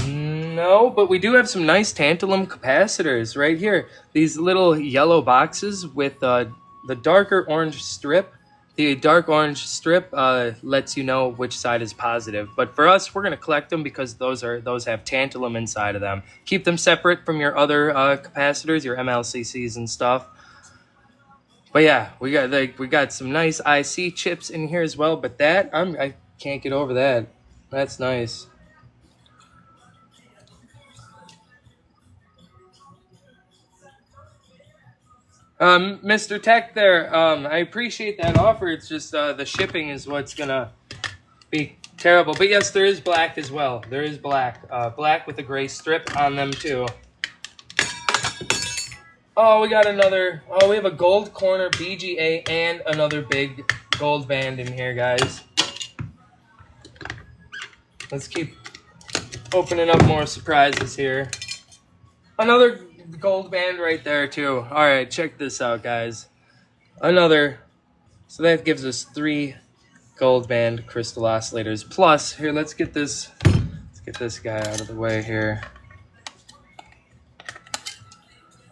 No, but we do have some nice tantalum capacitors right here. These little yellow boxes with the darker orange strip. The dark orange strip lets you know which side is positive. But for us, we're going to collect them because those have tantalum inside of them. Keep them separate from your other capacitors, your MLCCs and stuff. But yeah, we got some nice IC chips in here as well. But that I can't get over that. That's nice. Mr. Tech there, I appreciate that offer. It's just the shipping is what's gonna be terrible. But yes, there is black as well. There is black. Black with a gray strip on them too. Oh, we got another. Oh, we have a gold corner BGA and another big gold band in here, guys. Let's keep opening up more surprises here. Another gold band right there too. All right, check this out, guys. Another. So that gives us 3 gold band crystal oscillators. Plus, here, let's get this guy out of the way here.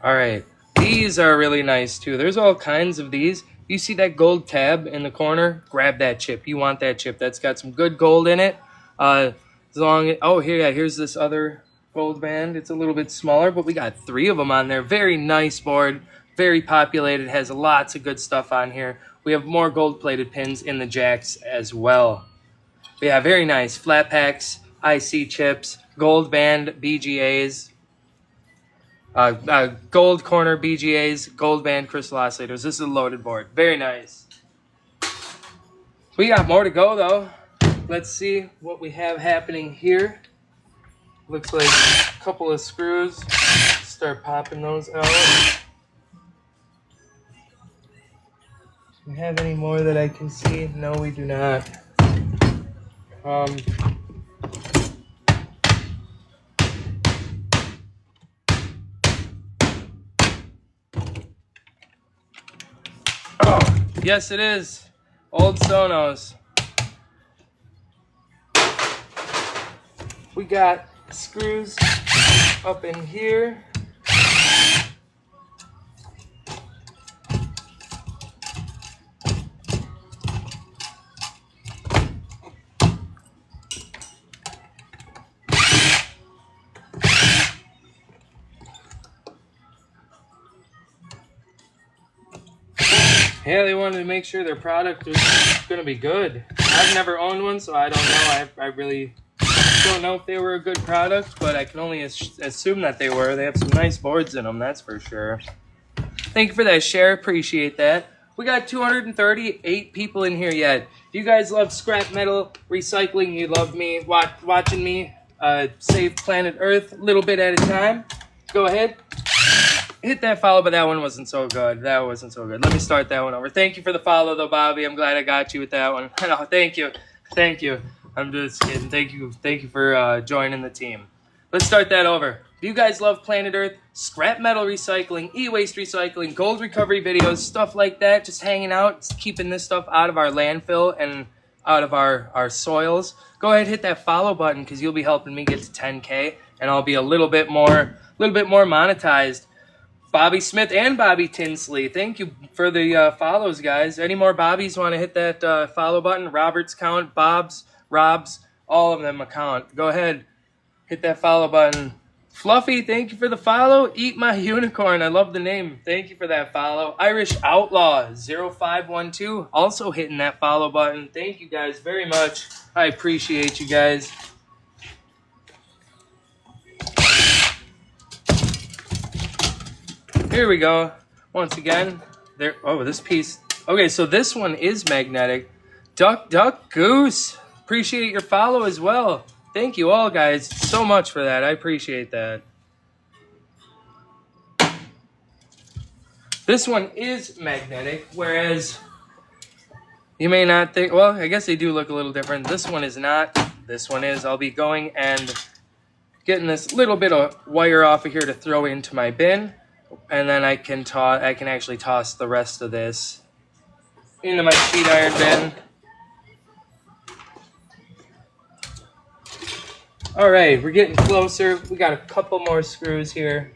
All right, these are really nice too. There's all kinds of these. You see that gold tab in the corner? Grab that chip. You want that chip. That's got some good gold in it. Here's this other gold band. It's a little bit smaller, but we got 3 of them on there. Very nice board, very populated, has lots of good stuff on here. We have more gold plated pins in the jacks as well. But yeah, very nice. Flat packs, IC chips, gold band BGAs, gold corner BGAs, gold band crystal oscillators. This is a loaded board. Very nice. We got more to go though. Let's see what we have happening here. Looks like a couple of screws. Start popping those out. Do we have any more that I can see? No, we do not. Oh, yes it is. Old Sonos. We got screws up in here. Yeah, they wanted to make sure their product was going to be good. I've never owned one, so I don't know. I really don't know if they were a good product, but I can only assume that they were. They have some nice boards in them, that's for sure. Thank you for that share. Appreciate that. We got 238 people in here yet. If you guys love scrap metal recycling, you love me watching me save planet Earth a little bit at a time, go ahead, hit that follow. But that one wasn't so good. That wasn't so good. Let me start that one over. Thank you for the follow, though, Bobby. I'm glad I got you with that one. No, thank you. I'm just kidding. Thank you for joining the team. Let's start that over. If you guys love planet Earth, scrap metal recycling, e-waste recycling, gold recovery videos, stuff like that, just hanging out, keeping this stuff out of our landfill and out of our soils, go ahead and hit that follow button, because you'll be helping me get to 10K, and I'll be a little bit more monetized. Bobby Smith and Bobby Tinsley, thank you for the follows, guys. Any more Bobbies want to hit that follow button? Robert's count, Rob's, all of them account. Go ahead, hit that follow button. Fluffy, thank you for the follow. Eat My Unicorn, I love the name. Thank you for that follow. Irish Outlaw 0512, also hitting that follow button. Thank you guys very much. I appreciate you guys. Here we go. Once again, there. Oh, this piece. Okay, so this one is magnetic. Duck Goose. Appreciate your follow as well. Thank you all, guys, so much for that. I appreciate that. This one is magnetic, whereas you may not think, well, I guess they do look a little different. This one is not. This one is. I'll be going and getting this little bit of wire off of here to throw into my bin, and then I can actually toss the rest of this into my sheet iron bin. All right, we're getting closer. We got a couple more screws here.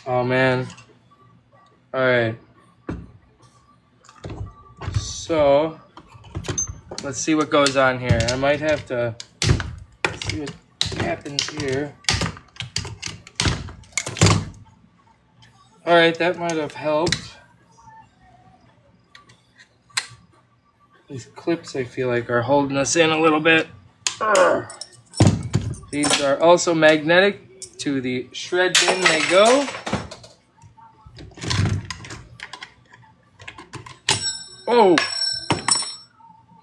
Oh, man. All right. So, let's see what goes on here. I might have to see what happens here. All right, that might have helped. These clips, I feel like, are holding us in a little bit. These are also magnetic. To the shred bin they go. Oh!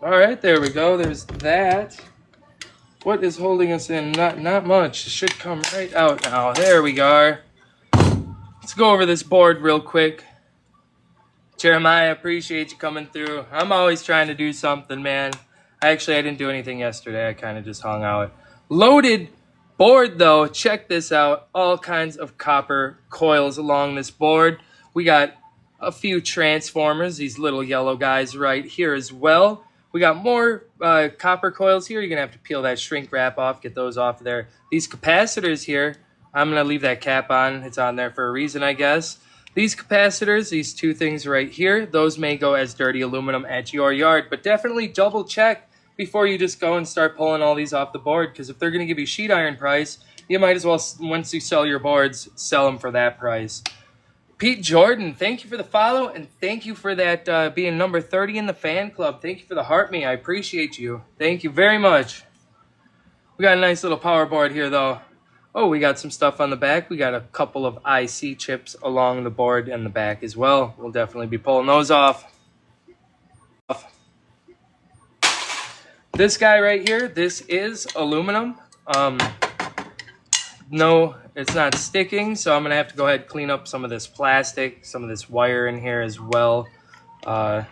All right, there we go. There's that. What is holding us in? Not much. It should come right out now. There we go. Let's go over this board real quick. Jeremiah, appreciate you coming through. I'm always trying to do something, man. I didn't do anything yesterday. I kind of just hung out. Loaded board, though. Check this out. All kinds of copper coils along this board. We got a few transformers, these little yellow guys right here as well. We got more copper coils here. You're going to have to peel that shrink wrap off, get those off there. These capacitors here, I'm going to leave that cap on. It's on there for a reason, I guess. These capacitors, these two things right here, those may go as dirty aluminum at your yard, but definitely double check before you just go and start pulling all these off the board, because if they're going to give you sheet iron price, you might as well, once you sell your boards, sell them for that price. Pete Jordan, thank you for the follow, and thank you for that being number 30 in the fan club. Thank you for the heart me. I appreciate you. Thank you very much. We got a nice little power board here, though. Oh, we got some stuff on the back. We got a couple of IC chips along the board and the back as well. We'll definitely be pulling those off. This guy right here, this is aluminum. No, it's not sticking, so I'm going to have to go ahead and clean up some of this plastic, some of this wire in here as well. I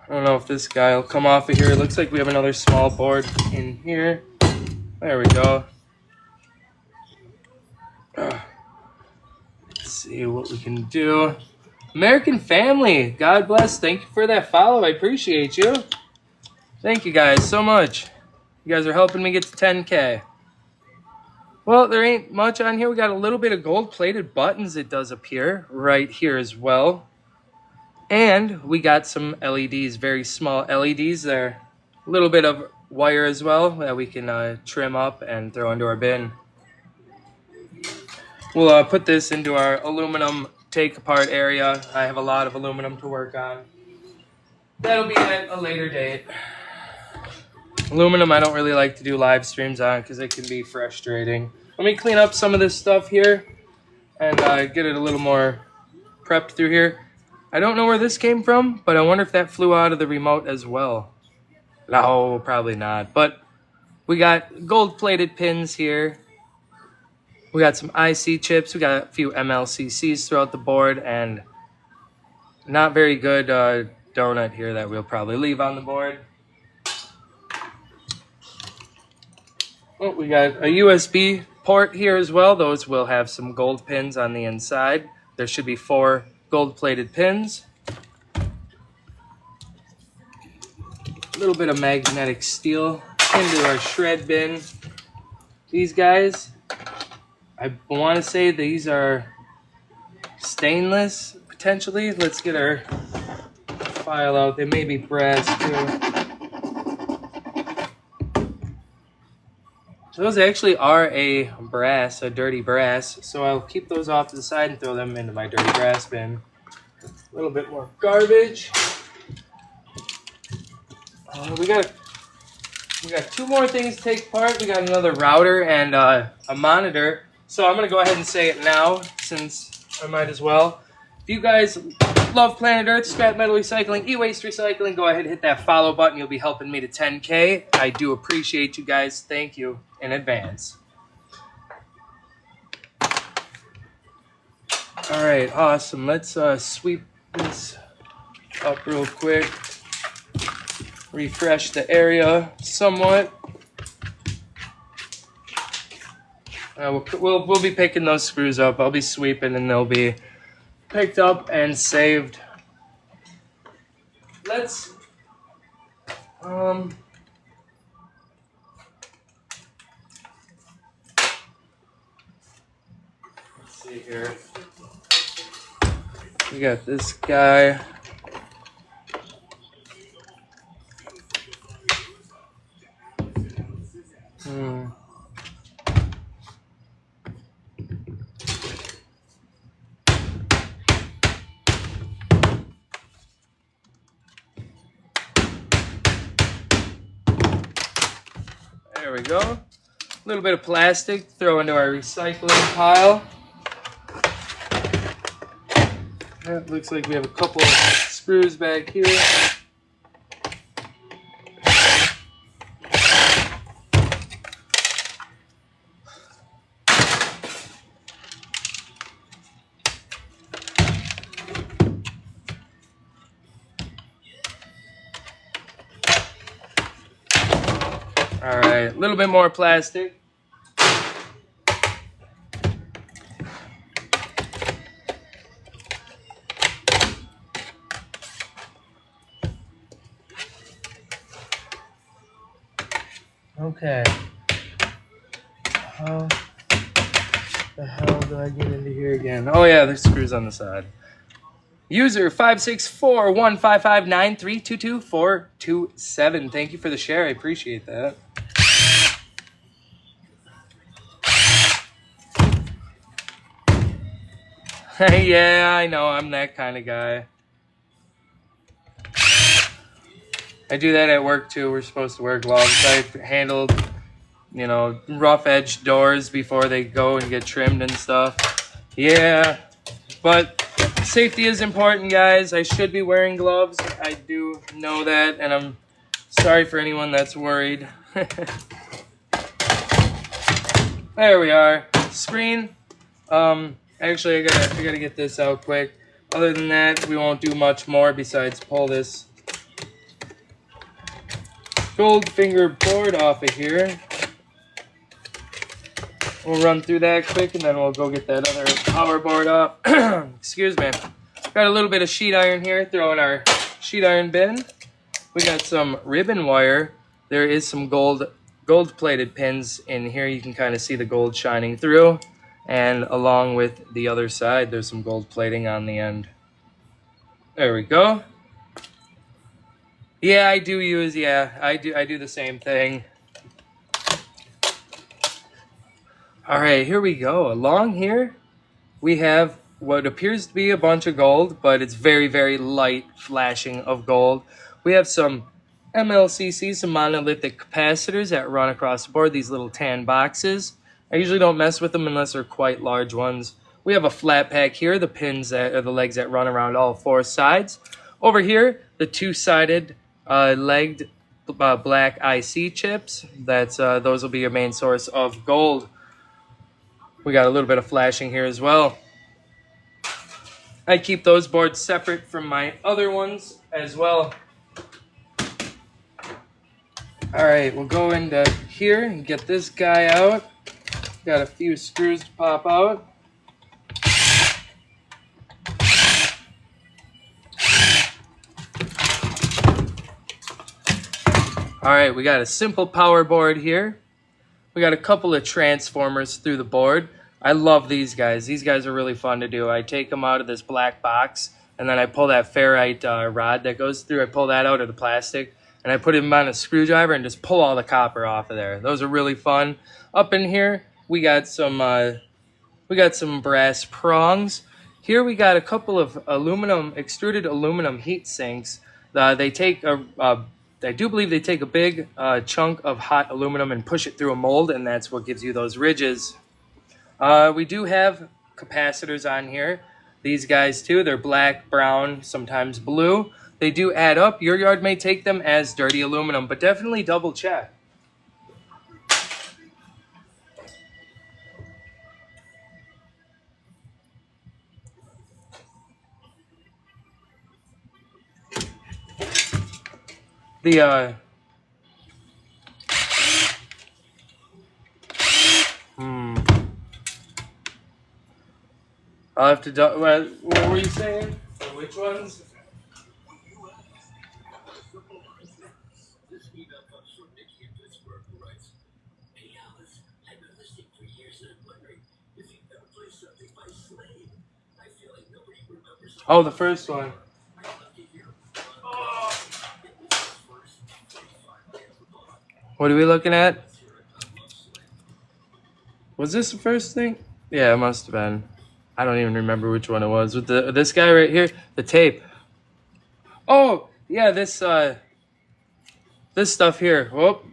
don't know if this guy will come off of here. It looks like we have another small board in here. There we go. Let's see what we can do. American Family, God bless. Thank you for that follow. I appreciate you. Thank you guys so much. You guys are helping me get to 10K. Well, there ain't much on here. We got a little bit of gold-plated buttons, it does appear, right here as well. And we got some LEDs, very small LEDs there. A little bit of wire as well that we can trim up and throw into our bin. We'll put this into our aluminum take-apart area. I have a lot of aluminum to work on. That'll be at a later date. Aluminum I don't really like to do live streams on because it can be frustrating. Let me clean up some of this stuff here and get it a little more prepped through here. I don't know where this came from, but I wonder if that flew out of the remote as well. No, probably not. But we got gold-plated pins here. We got some IC chips. We got a few MLCCs throughout the board, and not very good donut here that we'll probably leave on the board. Oh, we got a USB port here as well. Those will have some gold pins on the inside. There should be 4 gold-plated pins. A little bit of magnetic steel into our shred bin. These guys, I want to say these are stainless, potentially. Let's get our file out. They may be brass too. Those actually are a dirty brass, so I'll keep those off to the side and throw them into my dirty brass bin. A little bit more garbage. We got 2 more things to take apart. We got another router and a monitor. So I'm going to go ahead and say it now, since I might as well. If you guys love Planet Earth, scrap metal recycling, e-waste recycling, go ahead and hit that follow button. You'll be helping me to 10K. I do appreciate you guys. Thank you in advance. All right, awesome. Let's sweep this up real quick. Refresh the area somewhat. We'll be picking those screws up. I'll be sweeping and they'll be picked up and saved. Let's let's see here. We got this guy. There we go. A little bit of plastic, throw into our recycling pile. That looks like we have a couple of screws back here. All right, a little bit more plastic. Okay. How the hell do I get into here again? Oh yeah, there's screws on the side. User 564-155-9322-427. Thank you for the share. I appreciate that. Yeah, I know. I'm that kind of guy. I do that at work too. We're supposed to wear gloves. I handled, rough edge doors before they go and get trimmed and stuff. Yeah, but safety is important, guys. I should be wearing gloves. I do know that, and I'm sorry for anyone that's worried. There we are. Screen. Actually, I gotta get this out quick. Other than that, we won't do much more besides pull this gold finger board off of here. We'll run through that quick, and then we'll go get that other power board off. Excuse me. Got a little bit of sheet iron here. Throw in our sheet iron bin. We got some ribbon wire. There is some gold-plated pins in here. You can kind of see the gold shining through. And along with the other side, there's some gold plating on the end. There we go. Yeah, I do the same thing. All right, here we go. Along here, we have what appears to be a bunch of gold, but it's very, very light flashing of gold. We have some MLCC, some monolithic capacitors that run across the board, these little tan boxes. I usually don't mess with them unless they're quite large ones. We have a flat pack here, the pins that are the legs that run around all four sides. Over here, the two-sided legged black IC chips. Those will be your main source of gold. We got a little bit of flashing here as well. I keep those boards separate from my other ones as well. All right, we'll go into here and get this guy out. Got a few screws to pop out. All right, we got a simple power board here. We got a couple of transformers through the board. I love these guys. These guys are really fun to do. I take them out of this black box, and then I pull that ferrite rod that goes through. I pull that out of the plastic, and I put them on a screwdriver and just pull all the copper off of there. Those are really fun. Up in here, we got some brass prongs. Here we got a couple of extruded aluminum heat sinks. I do believe they take a big chunk of hot aluminum and push it through a mold, and that's what gives you those ridges. We do have capacitors on here. These guys too, they're black, brown, sometimes blue. They do add up. Your yard may take them as dirty aluminum, but definitely double check. I'll have to what were you saying? Or which ones? Oh, the first one. What are we looking at? Was this the first thing? Yeah, it must have been. I don't even remember which one it was. With this guy right here, the tape. Oh, yeah, this stuff here. Whoop.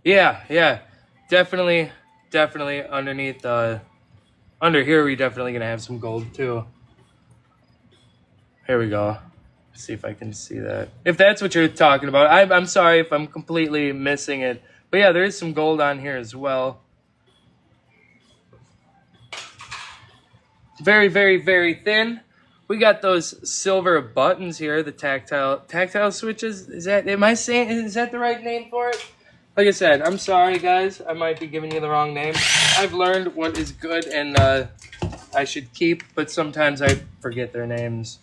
Yeah. Definitely underneath under here we're definitely gonna have some gold too. Here we go. See if I can see that. If that's what you're talking about. I'm sorry if I'm completely missing it. But yeah, there is some gold on here as well. Very, very, very thin. We got those silver buttons here, the tactile switches. Is that the right name for it? Like I said, I'm sorry guys. I might be giving you the wrong name. I've learned what is good and I should keep, but sometimes I forget their names.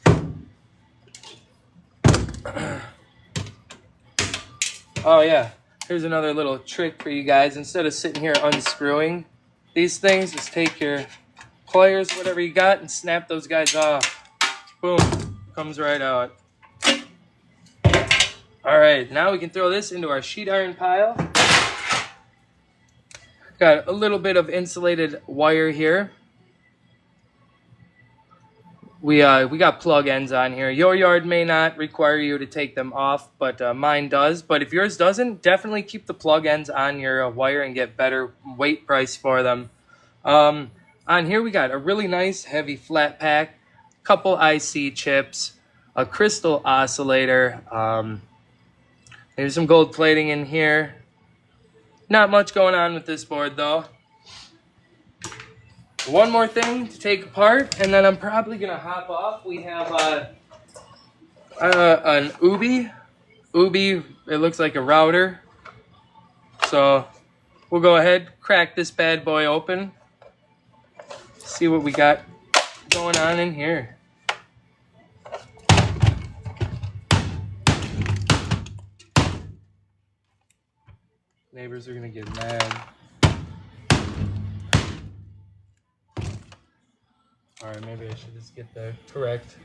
Oh yeah, here's another little trick for you guys. Instead of sitting here unscrewing these things, just take your pliers, whatever you got, and snap those guys off. Boom, comes right out. All right, now we can throw this into our sheet iron pile. Got a little bit of insulated wire here. We got plug ends on here. Your yard may not require you to take them off, but mine does. But if yours doesn't, definitely keep the plug ends on your wire and get better weight price for them. On here we got a really nice heavy flat pack, couple IC chips, a crystal oscillator. There's some gold plating in here. Not much going on with this board though. One more thing to take apart, and then I'm probably gonna hop off. We have an Ubi. It looks like a router. So we'll go ahead, crack this bad boy open. See what we got going on in here. Neighbors are gonna get mad. Alright, maybe I should just get the correct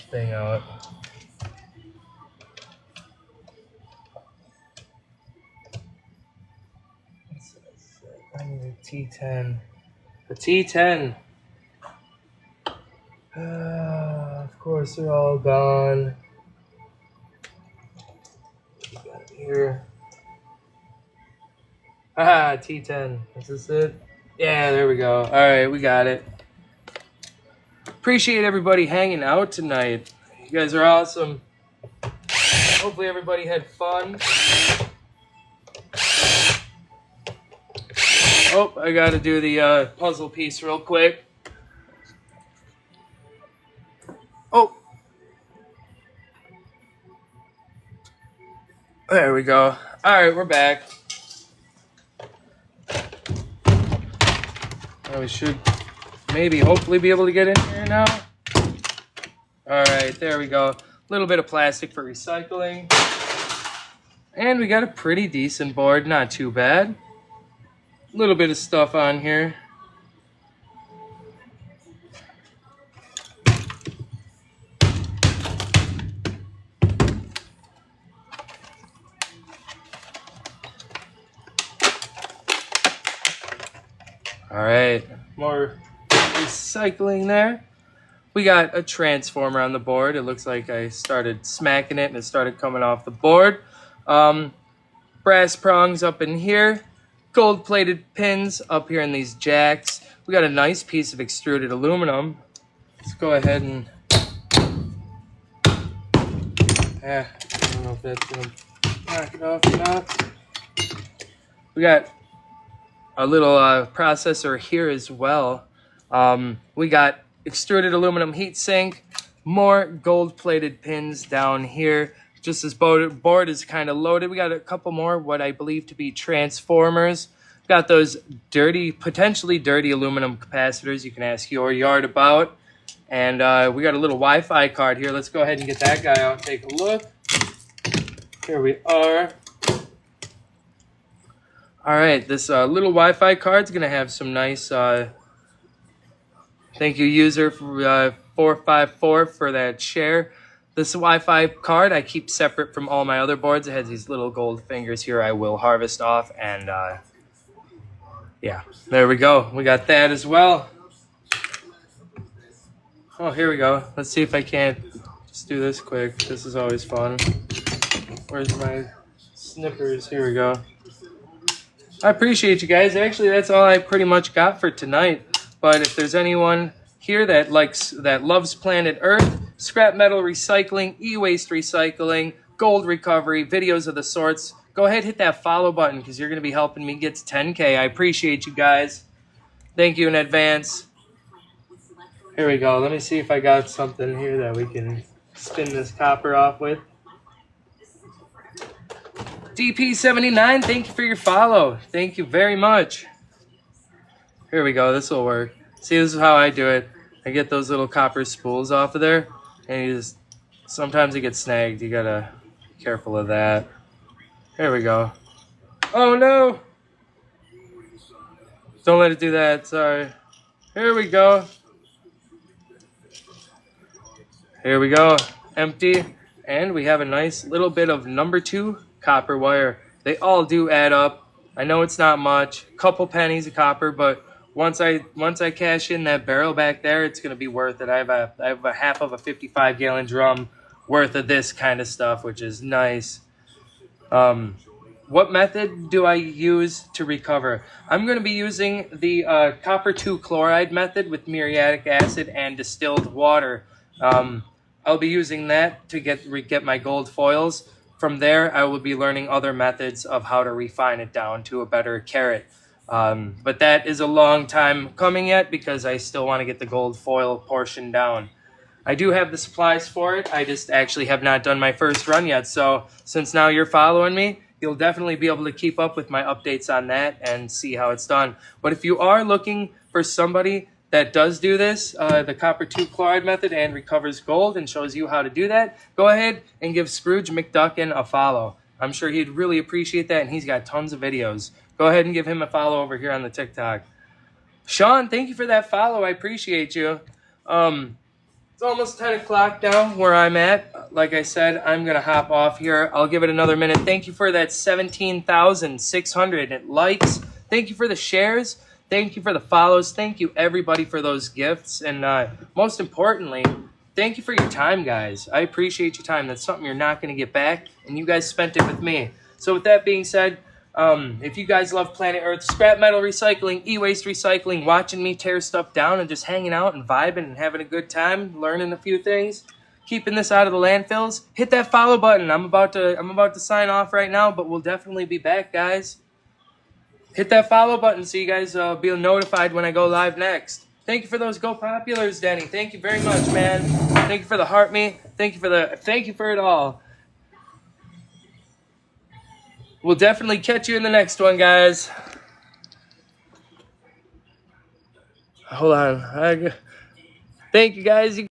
thing out. I need a T10. A T10! Of course, they're all gone. Got here. Ah, T10. Is this it? Yeah, there we go. All right, we got it. Appreciate everybody hanging out tonight. You guys are awesome. Hopefully everybody had fun. Oh, I got to do the puzzle piece real quick. Oh. There we go. All right, we're back. We should maybe hopefully be able to get in here now. All right, there we go. A little bit of plastic for recycling. And we got a pretty decent board, not too bad. A little bit of stuff on here. All right, more recycling there. We got a transformer on the board. It looks like I started smacking it and it started coming off the board. Brass prongs up in here. Gold-plated pins up here in these jacks. We got a nice piece of extruded aluminum. Let's go ahead and... I don't know if that's going to knock it off or not. We got a little processor here as well. We got extruded aluminum heatsink, more gold-plated pins down here. Just as board is kind of loaded. We got a couple more, what I believe to be transformers. Got those potentially dirty aluminum capacitors you can ask your yard about. And we got a little Wi-Fi card here. Let's go ahead and get that guy out and take a look. Here we are. All right, this little Wi-Fi card is going to have some nice, thank you user for 454 for that share. This Wi-Fi card I keep separate from all my other boards. It has these little gold fingers here I will harvest off. And yeah, there we go. We got that as well. Oh, here we go. Let's see if I can't just do this quick. This is always fun. Where's my snippers? Here we go. I appreciate you guys. Actually, that's all I pretty much got for tonight. But if there's anyone here that loves planet Earth, scrap metal recycling, e-waste recycling, gold recovery, videos of the sorts, go ahead, hit that follow button because you're going to be helping me get to 10K. I appreciate you guys. Thank you in advance. Here we go. Let me see if I got something here that we can spin this copper off with. DP79, thank you for your follow. Thank you very much. Here we go. This will work. See, this is how I do it. I get those little copper spools off of there, and you just sometimes it gets snagged. You gotta be careful of that. There we go. Oh no! Don't let it do that. Sorry. Here we go. Here we go. Empty, and we have a nice little bit of number 2 copper wire. They all do add up. I know it's not much, couple pennies of copper, but once I cash in that barrel back there, it's gonna be worth it. I have a half of a 55-gallon drum worth of this kind of stuff, which is nice. What method do I use to recover? I'm gonna be using the copper 2 chloride method with muriatic acid and distilled water. I'll be using that to get my gold foils. From there, I will be learning other methods of how to refine it down to a better carat. But that is a long time coming yet because I still want to get the gold foil portion down. I do have the supplies for it. I just actually have not done my first run yet. So since now you're following me, you'll definitely be able to keep up with my updates on that and see how it's done. But if you are looking for somebody that does do this, the copper 2 chloride method and recovers gold and shows you how to do that, go ahead and give Scrooge McDuckin a follow. I'm sure he'd really appreciate that, and he's got tons of videos. Go ahead and give him a follow over here on the TikTok. Sean, thank you for that follow. I appreciate you. It's almost 10 o'clock now where I'm at. Like I said, I'm going to hop off here. I'll give it another minute. Thank you for that 17,600 likes. Thank you for the shares. Thank you for the follows. Thank you, everybody, for those gifts. And most importantly, thank you for your time, guys. I appreciate your time. That's something you're not going to get back, and you guys spent it with me. So with that being said, if you guys love Planet Earth, scrap metal recycling, e-waste recycling, watching me tear stuff down and just hanging out and vibing and having a good time, learning a few things, keeping this out of the landfills, hit that follow button. I'm about to sign off right now, but we'll definitely be back, guys. Hit that follow button so you guys be notified when I go live next. Thank you for those Go Populars, Denny. Thank you very much, man. Thank you for the heart me. Thank you for it all. We'll definitely catch you in the next one, guys. Hold on. Thank you, guys.